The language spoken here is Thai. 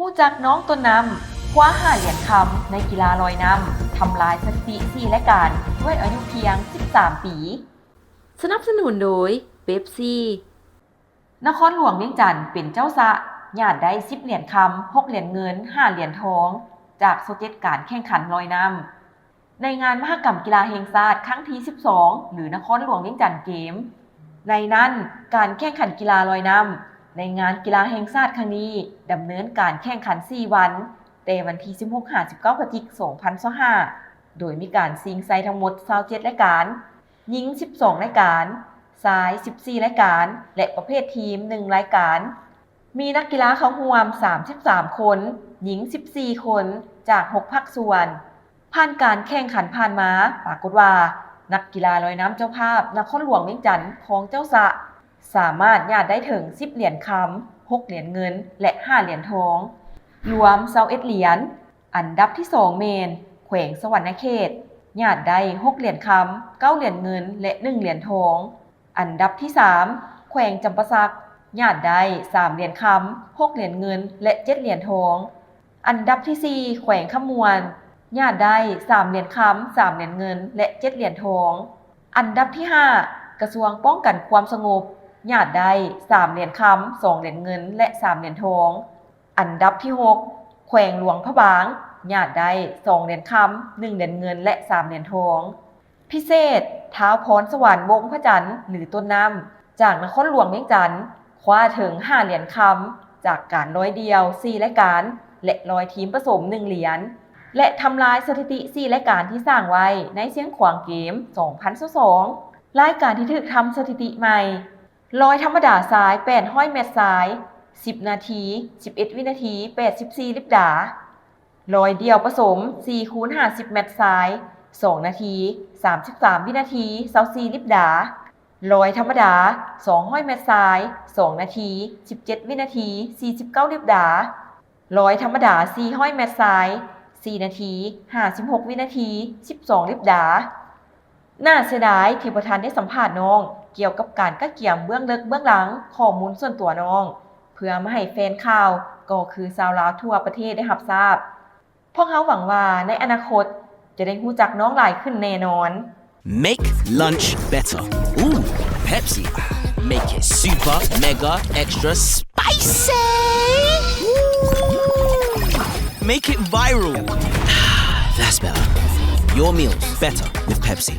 ผู้จักน้องต้นน้ำคว้า5 เหรียญคำในกีฬาลอยน้ำทำลายสถิติ4รายการด้วยอายุเพียง 13 ปี สนับสนุนโดยเป๊ปซี่นครหลวงเวียงจันทน์เป็นเจ้าสะญาติได้10 เหรียญคำ6 เหรียญเงิน5 เหรียญทองจากโซเจ็ตการแข่งขันลอยน้ำในงานมหกรรมกีฬาแห่งชาติครั้งที่ 12 หรือนครหลวงเวียงจันทน์เกมในนั้นการแข่งขันกีฬาลอยน้ำในงานกีฬาแห่งชาติครั้งนี้ดำเนินการแข่งขัน 4 วันแต่วันที่ 16-19 พฤศจิกายน 2025 โดยมีการชิงชัยทั้งหมด27 รายการหญิง 12 รายการชาย 14 รายการและประเภททีม 1 รายการ มีนักกีฬาเข้าร่วม 33 คน หญิง 14 คนจาก 6 ภาคส่วนผ่านการแข่งขันผ่านมาปรากฏว่านักกีฬาลอยน้ำเจ้าภาพนครหลวงเวียงจันทน์ของเจ้าสะสามารถญาติได้ถึง 10 เหรียญคำ 6 เหรียญเงินและ 5 เหรียญทองรวม21 เหรียญอันดับที่ 2 เมนแขวงสวรรณเขตญาติได้ 6 เหรียญคำ 9 เหรียญเงินและ 1 เหรียญทองอันดับที่ 3 แขวงจำปาสักญาติได้ 3 เหรียญคำ 6 เหรียญเงินและ 7 เหรียญทองอันดับที่ 4 แขวงขมวนญาติได้ 3 เหรียญคำ 3 เหรียญเงินและ 7 เหรียญทองอันดับที่ 5 กระทรวงป้องกันความสงบญาติได้ 3 เหรียญคำ 2 เหรียญเงินและ 3 เหรียญทองอันดับที่ 6 แขวงหลวงพระบางญาติได้ 2 เหรียญคำ 1 เหรียญเงินและ 3 เหรียญทองพิเศษท้าวพรสวรรค์วงศ์พระจันทร์หรือต้นน้ำจากนครหลวงเวียงจันทน์คว้าถึง 5 เหรียญคำจากการร้อยเดียว 4 รายการและร้อยทีมผสม 1 เหรียญและทำลายสถิติ 4 รายการที่สร้างไว้ในเสียงขวางเกม 2022 รายการที่ถูกทำสถิติใหม่ลอยธรรมดาซ้าย800 เมตรซ้าย 10 นาที 11 วินาที 84 ลิบดาลอยเดี่ยวผสม 4x50 เมตรซ้าย 2 นาที 33 วินาที 24 ลิบดาลอยธรรมดา200 เมตรซ้าย 2 นาที 17 วินาที 49 ลิบดาลอยธรรมดา400 เมตรซ้าย 4 นาที 56 วินาที 12 ลิบดาน่าเสียดายที่ประธานได้สัมภาษณ์น้องเกี่ยวกับการกักเกี่ยมเบื้องลึกเบื้องหลังข้อมูลส่วนตัวน้องเพื่อมาให้แฟนข่าวก็คือชาวลาวทั่วประเทศได้รับทราบพวกเขาหวังว่าในอนาคตจะได้รู้จักน้องหลายขึ้นแน่นอน Make lunch better. Ooh, Pepsi. Make it super, mega, extra spicy. Ooh. Make it viral. That's better. Your meals better with Pepsi.